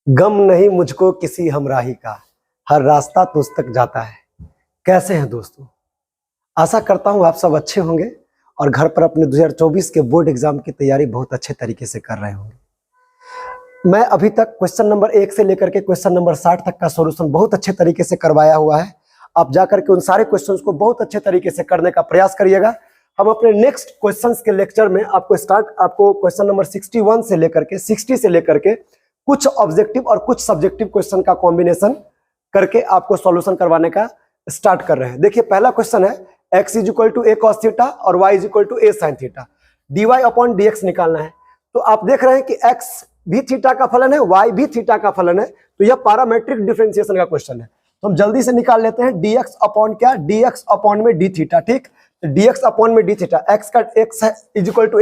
गम नहीं मुझको किसी हमराही का, हर रास्ता तुझ तक जाता है। कैसे हैं दोस्तों? आशा करता हूं आप सब अच्छे होंगे और घर पर अपने 2024 के बोर्ड एग्जाम की तैयारी बहुत अच्छे तरीके से कर रहे होंगे। मैं अभी तक क्वेश्चन नंबर 1 से लेकर के क्वेश्चन नंबर 60 तक का सॉल्यूशन बहुत अच्छे तरीके से करवाया हुआ है। आप जाकर के उन सारे क्वेश्चंस को बहुत अच्छे तरीके से करने का प्रयास करिएगा। हम अपने नेक्स्ट क्वेश्चंस के लेक्चर में आपको क्वेश्चन नंबर 61 से लेकर के 60 से लेकर के कुछ ऑब्जेक्टिव और कुछ सब्जेक्टिव क्वेश्चन का कॉम्बिनेशन करके आपको सॉल्यूशन करवाने का स्टार्ट कर रहे हैं। देखिए पहला क्वेश्चन है x = a cos थीटा और y = a sin theta, dy/dx निकालना है। तो आप देख रहे हैं कि x भी थीटा का फलन है, y भी थीटा का फलन है, तो यह पैरामेट्रिक डिफरेंशिएशन का क्वेश्चन है। तो हम जल्दी से निकाल लेते हैं dx अपॉन क्या, dx अपॉन में d थीटा। ठीक, तो dx अपॉन में d theta, x =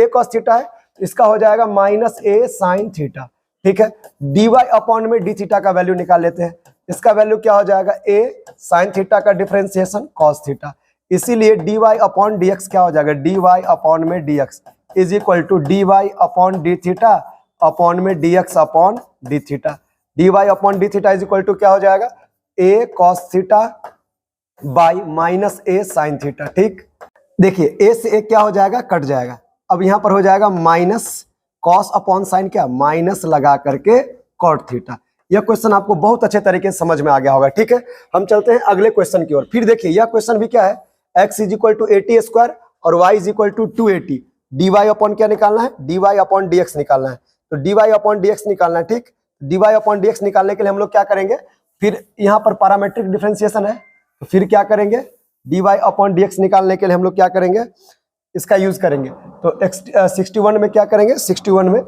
a cos theta है, इसका हो जाएगा -a sin थीटा। ठीक है, dy अपॉन में d थीटा का वैल्यू निकाल लेते हैं, इसका वैल्यू क्या हो जाएगा, a sin थीटा का डिफरेंशिएशन cos थीटा। इसीलिए dy अपॉन dx क्या हो जाएगा, dy अपॉन में dx is equal to dy upon d theta upon में dx upon d theta. dy upon d theta is equal to क्या हो जाएगा, a cos theta by -a sin theta. ठीक, देखिए a से a क्या हो जाएगा, कट जाएगा। अब यहां पर हो जाएगा माइनस कॉस अपॉन साइन, क्या माइनस लगा करके कॉट थीटा। यह क्वेश्चन आपको बहुत अच्छे तरीके से समझ में आ गया होगा। ठीक है, हम चलते हैं अगले क्वेश्चन की ओर। फिर देखिए यह क्वेश्चन भी क्या है, x = 80² और y = 280। dy अपॉन क्या निकालना है, dy अपॉन dx निकालना है। तो dy अपॉन dx निकालना है। ठीक, dy अपॉन dx निकालने के लिए हम लोग क्या करेंगे, फिर यहाँ पर पैरामेट्रिक डिफरेंशिएशन है, तो फिर क्या करेंगे, dy अपॉन dx निकालने के लिए हम लोग क्या करेंगे, इसका यूज करेंगे। तो 61 में क्या करेंगे, 61 में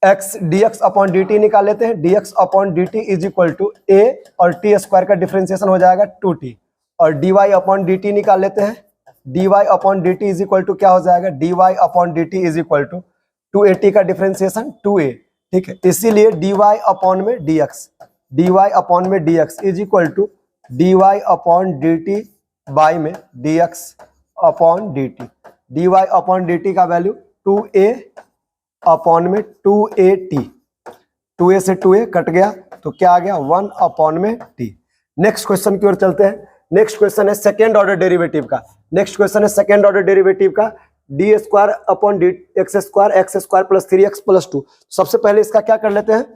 x dx अपॉन dt निकाल लेते हैं। dx upon dt is equal to a और t स्क्वायर का डिफरेंशिएशन हो जाएगा 2t, और dy अपॉन dt निकाल लेते हैं। dy upon dt is equal to क्या हो जाएगा, dy upon dt is equal to 280 का डिफरेंशिएशन 2a। ठीक है, इसीलिए dy अपॉन में dy अपॉन में dx is equal to dy upon dt by में dx upon dt। dy upon dt का वैल्यू 2a अपॉन में 2at, 2a से 2a कट गया तो क्या आ गया, 1 अपॉन में t। नेक्स्ट क्वेश्चन की ओर चलते हैं। नेक्स्ट क्वेश्चन है सेकेंड ऑर्डर डेरिवेटिव का। नेक्स्ट क्वेश्चन है सेकेंड ऑर्डर डेरिवेटिव का, d² upon x² plus 3x plus 2। सबसे पहले इसका क्या कर लेते हैं,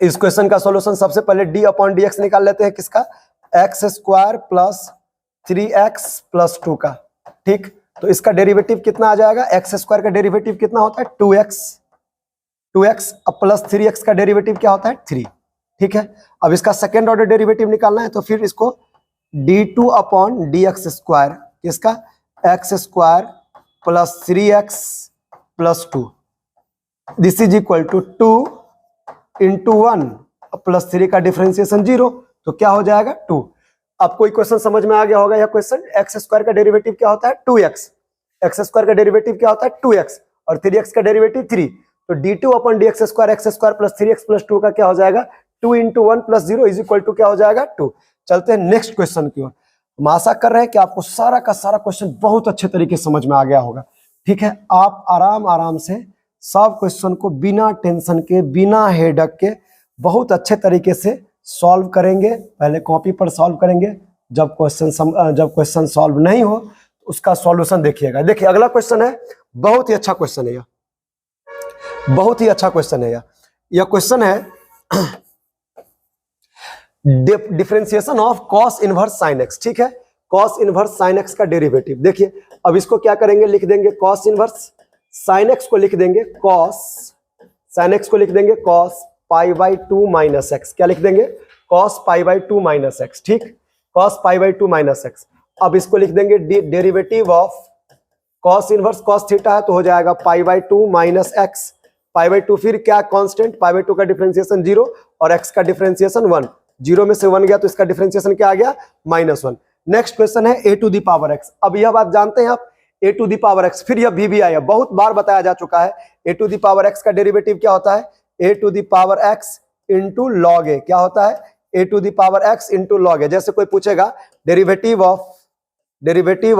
इस क्वेश्चन का सॉल्यूशन सबसे पहले d अपॉन dx निकाल लेते हैं, किसका, x² प्लस 3x प्लस 2 का। ठीक, तो इसका डेरिवेटिव कितना आ जाएगा, x² का डेरिवेटिव कितना होता है, 2x प्लस 3x का डेरिवेटिव क्या होता है, 3। ठीक है, अब इसका सेकेंड ऑर्डर डेरिवेटिव निकालना है, तो फिर इसको d2 अपॉन dx², किसका, x² plus 3x plus 2, this is equal to 2 into 1 plus 3 का डिफरेंशिएशन 0, तो क्या हो जाएगा 2। अब कोई क्वेश्चन समझ में आ गया होगा, यह क्वेश्चन x² का डेरिवेटिव क्या होता है, 2x, x² का डेरिवेटिव क्या होता है 2x, और 3x का डेरिवेटिव 3। तो d2 upon dx² x² plus 3x plus 2 का क्या हो जाएगा, 2 into 1 plus 0 is equal to क्या हो जाएगा, 2। चलते हैं नेक्स्ट क्वेश्चन की ओर। हम आशा कर रहे हैं कि आपको सारा का सारा क्वेश्चन बहुत अच्छे तरीके से समझ में आ गया होगा। ठीक है, आप आराम से सब क्वेश्चन को बिना टेंशन के, बिना हेडक के बहुत अच्छे तरीके से सॉल्व करेंगे। पहले कॉपी पर सॉल्व करेंगे, जब क्वेश्चन सॉल्व नहीं हो तो उसका सॉल्यूशन देखिएगा। देखिए अगला क्वेश्चन है, बहुत ही अच्छा क्वेश्चन है, यह बहुत ही अच्छा क्वेश्चन है। यह क्वेश्चन है differentiation of cos inverse sin x। ठीक है, cos इनवर्स sin x का डेरिवेटिव। देखिए अब इसको क्या करेंगे, लिख देंगे cos इनवर्स sin x को लिख देंगे cos π/2 माइनस x। क्या लिख देंगे, cos π/2 माइनस x। ठीक, cos π/2 माइनस x। अब इसको लिख देंगे derivative of cos inverse cos theta है, तो हो जाएगा π/2 माइनस x। π/2 फिर क्या कांस्टेंट, π/2 का डिफरेंशिएशन 0 और x का डिफरेंशिएशन 1, 0 में से 1 गया तो इसका डिफरेंशिएशन क्या आ गया, -1। नेक्स्ट क्वेश्चन है a to the power x। अब यह बात जानते हैं आप, a to the power x, फिर यह भी आया, बहुत बार बताया जा चुका है। a to the power x का डेरिवेटिव क्या होता है, a to the power x into log a। क्या होता है, a to the power x into log a। जैसे कोई पूछेगा derivative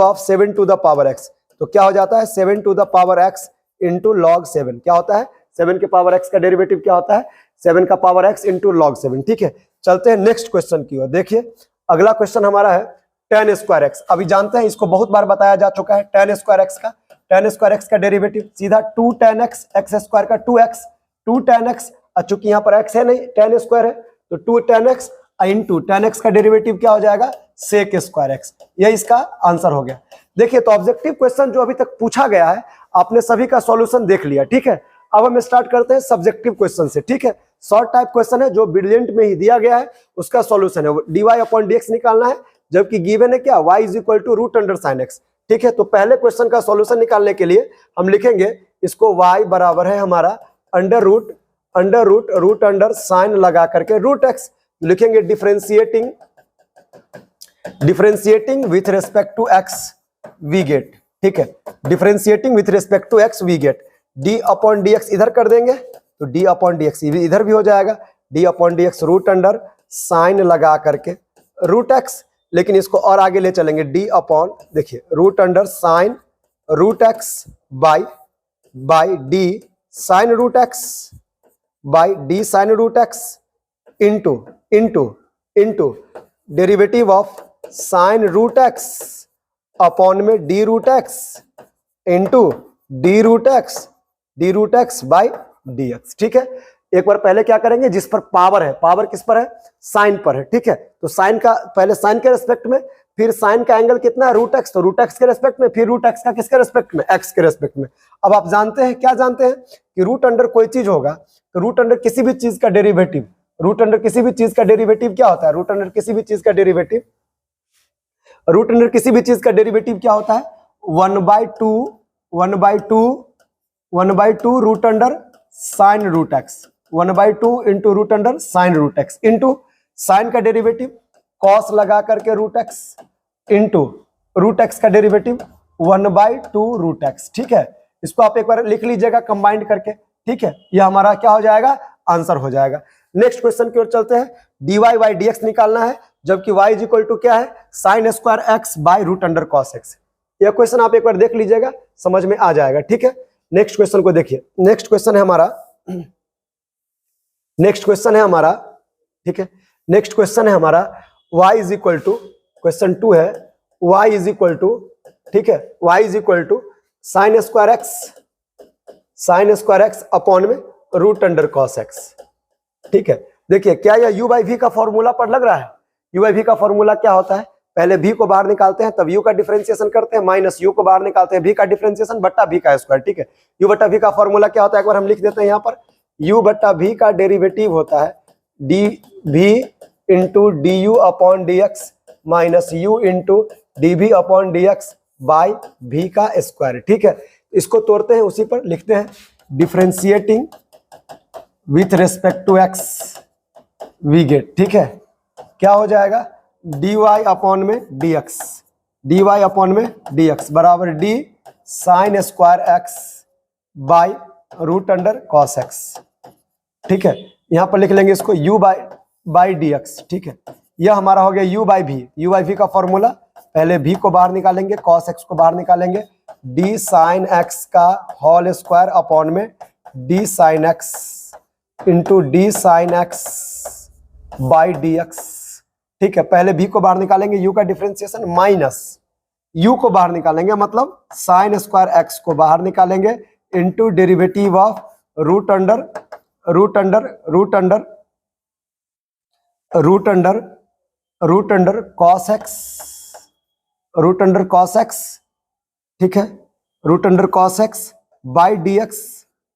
of 7 to the power x, तो क्या हो जाता है, 7 to the power x into log 7। क्या होता है, 7 के पावर x का डेरिवेटिव क्या होता है, 7 का पावर x इंटू लॉग 7। ठीक है, चलते हैं नेक्स्ट क्वेश्चन की ओर। देखिए अगला क्वेश्चन हमारा है tan स्क्वायर x। अभी जानते हैं, इसको बहुत बार बताया जा चुका है tan स्क्वायर x का। tan स्क्वायर x का डेरिवेटिव सीधा 2 tan x, x स्क्वायर का 2x, 2 tan x, चूंकि यहाँ पर x है नहीं, tan स्क्वायर है तो 2 tan x into tan x का डेरिवेटिव क्या हो जाएगा, sec स्क्वायर x। यह इसका आंसर हो गया। देखिए तो ऑब्जेक्टिव क्वेश्चन जो अभी तक पूछा गया है आपने सभी का सॉल्यूशन देख लिया। ठीक है, अब हम स्टार्ट करते हैं सब्जेक्टिव क्वेश्चन से। ठीक है, शॉर्ट टाइप क्वेश्चन है जो ब्रिलियंट में ही दिया गया है, उसका सॉल्यूशन है dy अपॉन dx निकालना है, जबकि गिवन है क्या, y is equal to root under sine x। ठीक है, तो पहले क्वेश्चन का सॉल्यूशन निकालने के लिए हम लिखेंगे इसको y बराबर है हमारा अंडर रूट अंडर साइन लगा करके रूट x लिखेंगे, differentiating with respect to x we get. ठीक है, differentiating with respect to x we get d upon dx इधर कर देंगे तो d अपॉन dx इधर भी हो जाएगा, d upon dx root under sine लगा करके रूट x, लेकिन इसको और आगे ले चलेंगे d अपॉन, देखिए root under sine root x by d sine root x by d sine root x into derivative of sine root x upon में d root x into d root x by dx। ठीक है, एक बार पहले क्या करेंगे, जिस पर power है, पावर किस पर है, साइन पर है। ठीक है, तो साइन का पहले साइन के रेस्पेक्ट में, फिर साइन का एंगल कितना है, रूट एक्स, तो रूट एक्स के रेस्पेक्ट में, फिर रूट एक्स का किसके रेस्पेक्ट में, एक्स के रेस्पेक्ट में। अब आप जानते हैं, क्या जानते हैं कि रूट अंडर कोई चीज होगा तो रूट अंडर किसी भी चीज का डेरिवेटिव, रूट अंडर किसी भी चीज का डेरिवेटिव क्या होता है, रूट अंडर किसी भी चीज का डेरिवेटिव, रूट अंडर किसी भी चीज का डेरिवेटिव क्या होता है, 1/2 root under sine root x, 1/2 into root under sine root x into sine का डेरिवेटिव कॉस लगा करके root x into root x का डेरिवेटिव 1/2 रूट एक्स। ठीक है, इसको आप एक बार लिख लीजिएगा कंबाइंड करके। ठीक है, यह हमारा क्या हो जाएगा, आंसर हो जाएगा। नेक्स्ट क्वेश्चन की ओर चलते हैं, dy बाई dx निकालना है, जबकि y इज इक्वल टू क्या है, sine square x by root under cos x। यह क्वेश्चन आप एक बार देख लीजिएगा, समझ में आ जाएगा। ठीक है, नेक्स्ट क्वेश्चन को देखिए, नेक्स्ट क्वेश्चन है हमारा, ठीक है, नेक्स्ट क्वेश्चन है हमारा y is equal to, question 2 है, y इज इक्वल टू, ठीक है, y is equal to sine square x upon में रूट अंडर कॉस x। ठीक है, देखिए क्या यह u बाई वी का फॉर्मूला पर लग रहा है, u बाई वी का फॉर्मूला क्या होता है, पहले v को बाहर निकालते हैं तब u का डिफरेंशिएशन करते हैं, माइनस u को बाहर निकालते हैं v का डिफरेंशिएशन बट्टा v का स्क्वायर। ठीक है, u बट्टा v का फॉर्मूला क्या होता है, एक बार हम लिख देते हैं यहाँ पर, u बट्टा v का डेरिवेटिव होता है dv into d u upon d x minus u into d v upon d x by v का स्क्वायर। ठीक है, इसको तोड़ते हैं, उसी पर लिखते हैं differentiating with respect to x we get. ठीक है, क्या हो जाएगा, dy अपॉन में dx, dy अपॉन में dx बराबर d sine square x by root under cos x। ठीक है, यहां पर लिख लेंगे इसको u बाई dx। ठीक है, यह हमारा हो गया u बाई v का फॉर्मूला, पहले v को बाहर निकालेंगे, cos x को बाहर निकालेंगे, d साइन x का होल स्क्वायर अपॉन में d sine x into d sine x by dx। ठीक है, पहले v को बाहर निकालेंगे, u का डिफरेंशिएशन माइनस u को बाहर निकालेंगे, मतलब साइन स्क्वायर x को बाहर निकालेंगे into derivative of root under cos x, ठीक है, root under cos x by dx।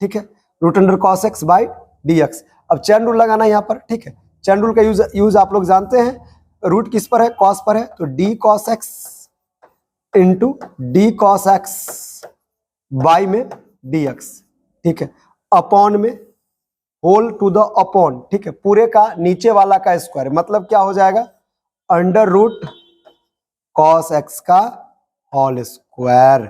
ठीक है, root under cos x by dx। अब चैन रूल लगाना है यहाँ पर। ठीक है, चैन रूल का यूज आप लोग जानते हैं, रूट किस पर है, कॉस पर है, तो d cos x into d cos x by में dx। ठीक है, अपॉन में होल टू द अपॉन। ठीक है, पूरे का नीचे वाला का स्क्वायर, मतलब क्या हो जाएगा, अंडर रूट कॉस x का होल स्क्वायर।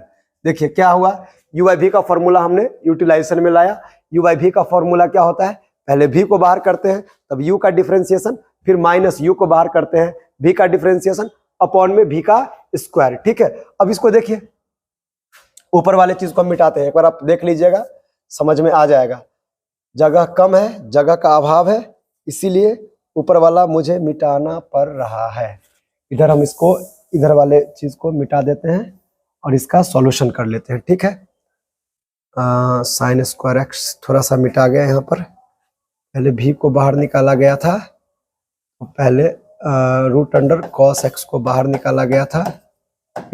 देखिए क्या हुआ, u बाई v का फॉर्मूला हमने यूटिलाइजेशन में लाया। u बाई v का फॉर्मूला क्या होता है, पहले v को बाहर करते हैं तब u का डिफरेंशिएशन, फिर माइनस u को बाहर करते हैं v का डिफरेंशिएशन अपॉन में v का स्क्वायर। ठीक है, अब इसको देखिए, ऊपर वाले चीज को हम मिटाते हैं, एक बार आप देख लीजिएगा, समझ में आ जाएगा। जगह कम है, जगह का अभाव है, इसीलिए ऊपर वाला मुझे मिटाना पड़ रहा है। इधर हम इसको, इधर वाले चीज को मिटा देते हैं और इसका सॉल्यूशन कर लेते हैं। ठीक है, साइन स्क्वायर एक्स थोड़ा सा मिटा गया यहाँ पर। पहले भी को बाहर निकाला गया था, तो पहले रूट अंडर कॉस एक्स को बाहर निकाला गया था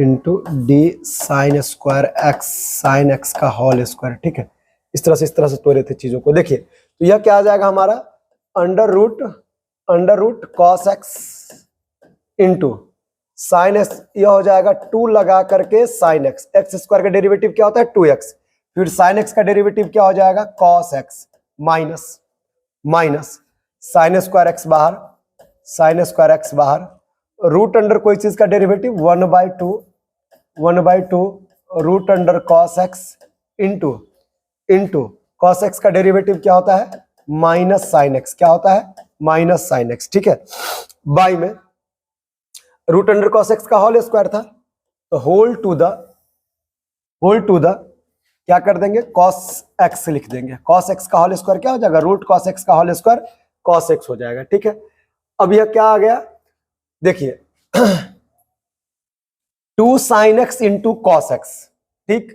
into D sign square x, sine x का होल स्क्वायर। ठीक है, इस तरह से तोड़े थे चीजों को। देखिए तो यह क्या आ जाएगा हमारा, under root cos x into sine x, यह हो जाएगा 2 लगा करके साइन एक्स, एक्स स्क्वायर का डेरिवेटिव क्या होता है 2x, फिर साइन एक्स का डेरिवेटिव क्या हो जाएगा cos x, minus sine square x बाहर, साइन स्क्वायर एक्स बाहर, रूट अंडर कोई चीज का derivative 1/2 root under cos x into cos x का डेरिवेटिव क्या होता है माइनस साइन एक्स, क्या होता है माइनस साइन एक्स। ठीक है, बाई में रूट अंडर कॉस एक्स का होल स्क्वायर था, तो होल टू द क्या कर देंगे कॉस एक्स लिख देंगे, कॉस एक्स का होल स्क्वायर क्या हो जाएगा रूट कॉस एक्स का होल स्क्वायर कॉस एक्स हो जाएगा। ठीक है, अब यह क्या आ गया, देखिए 2 sine x into cos x. ठीक,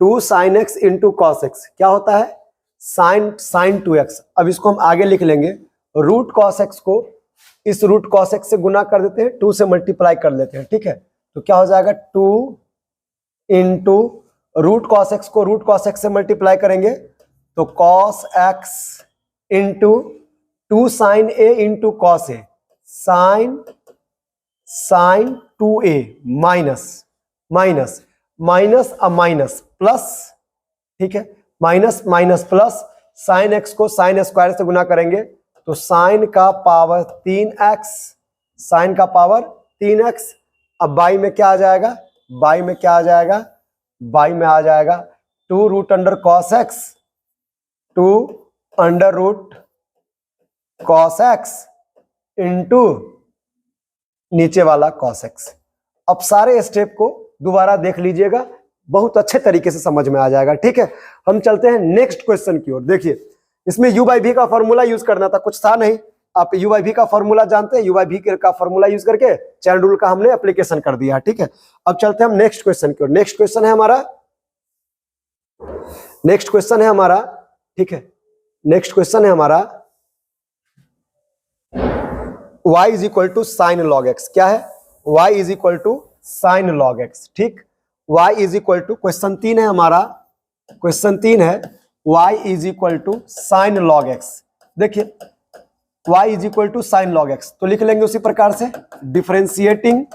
2 sine x into cos x क्या होता है साइन 2x। अब इसको हम आगे लिख लेंगे, रूट कॉस एक्स को इस रूट कॉस एक्स से गुना कर देते हैं, 2 से मल्टीप्लाई कर लेते हैं। ठीक है, तो क्या हो जाएगा 2 इंटू रूट कॉस एक्स को रूट कॉस एक्स से मल्टीप्लाई करेंगे तो cos x into 2 sign A into cos A, sign 2a minus plus. ठीक है, माइनस प्लस साइन एक्स को साइन स्क्वायर से गुना करेंगे तो साइन का पावर 3x, साइन का पावर 3x। अब बाई में क्या आ जाएगा, बाई में आ जाएगा 2 root under cos x, 2 under root cos x into नीचे वाला कॉस एक्स। अब सारे स्टेप को दोबारा देख लीजिएगा, बहुत अच्छे तरीके से समझ में आ जाएगा। ठीक है, हम चलते हैं नेक्स्ट क्वेश्चन की ओर। देखिए इसमें u बाई भी का फॉर्मूला यूज करना था, कुछ था नहीं। आप u बाई भी का फॉर्मूला जानते हैं, u बाई भी का फॉर्मूला यूज करके चैन रूल का हमने एप्लीकेशन कर दिया। ठीक है, अब चलते हैं हम नेक्स्ट क्वेश्चन की ओर। नेक्स्ट क्वेश्चन है हमारा, ठीक है, नेक्स्ट क्वेश्चन है हमारा y is equal to sine log x. क्या है, y is equal to sine log x. ठीक, y is equal to, question 3 है हमारा, क्वेश्चन 3 है y is equal to sine log x. देखिए y is equal to sine log x, तो लिख लेंगे उसी प्रकार से, differentiating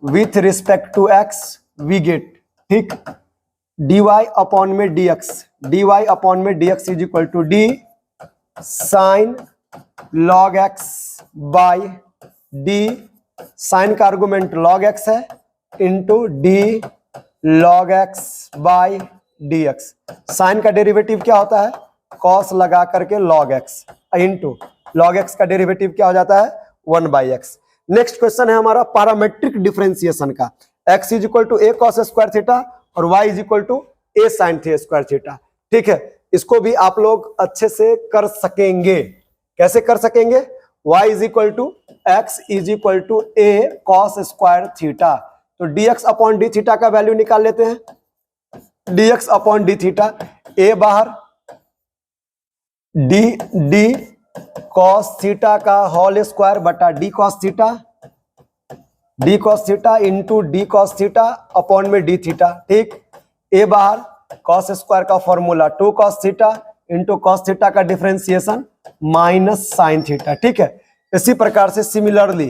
with respect to x we get, ठीक, dy अपॉन में dx is equal to d sine log x by d, sine का आर्गुमेंट लॉग एक्स है, into d log x by d x. Sine का derivative क्या होता है cos लगा करके log x, into log x का डेरिवेटिव क्या हो जाता है 1/x। नेक्स्ट क्वेश्चन है हमारा पैरामेट्रिक डिफरेंशिएशन का, x is equal to a cos square theta और y is equal to a sine square theta. ठीक है, इसको भी आप लोग अच्छे से कर सकेंगे। कैसे कर सकेंगे, y is equal to x is equal to a cos square theta, तो dx अपॉन डी थीटा का वैल्यू निकाल लेते हैं, dx upon d theta, a बाहर डी कॉस थीटा का होल स्क्वायर बटा d cos theta into d cos theta upon में d theta. ठीक, ए बाहर कॉस स्क्वायर का formula 2 cos theta into cos theta का डिफरेंशिएशन माइनस साइन थीटा। ठीक है, इसी प्रकार से सिमिलरली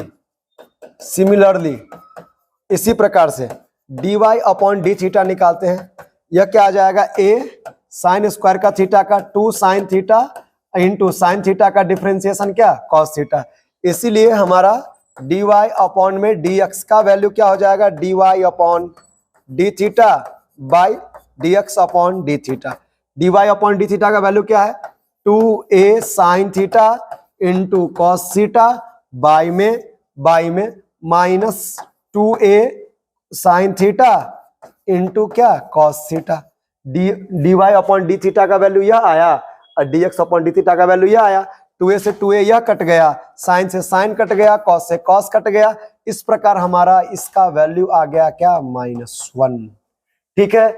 इसी प्रकार से dy अपॉन डी थीटा निकालते हैं, यह क्या आ जाएगा ए साइन स्क्वायर का थीटा का 2 sine theta into sine theta का डिफरेंशिएशन क्या कॉस थीटा। इसीलिए हमारा dy अपॉन में dx का वैल्यू क्या हो जाएगा dy upon d theta by dx upon d theta. dy upon d theta का वैल्यू क्या है 2a sine theta into cos theta by में minus 2a sine theta into क्या cos theta. D y upon d theta का value यह आया और D x upon d theta का वैल्यू यह आया। 2a से 2a यह कट गया, साइन से साइन कट गया, कॉस से कॉस कट गया। इस प्रकार हमारा इसका वैल्यू आ गया क्या, -1। ठीक है,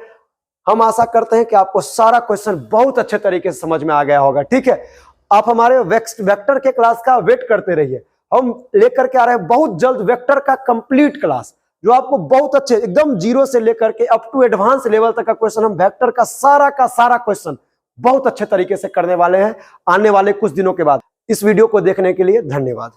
हम आशा करते हैं कि आपको सारा क्वेश्चन बहुत अच्छे तरीके से समझ में आ गया होगा। ठीक है, आप हमारे वेक्टर के क्लास का वेट करते रहिए। हम लेकर के आ रहे हैं बहुत जल्द वेक्टर का कंप्लीट क्लास, जो आपको बहुत अच्छे एकदम जीरो से लेकर के अप टू एडवांस लेवल तक का क्वेश्चन, हम वेक्टर का सारा क्वेश्चन बहुत अच्छे तरीके से करने वाले हैं आने वाले कुछ दिनों के बाद। इस वीडियो को देखने के लिए धन्यवाद।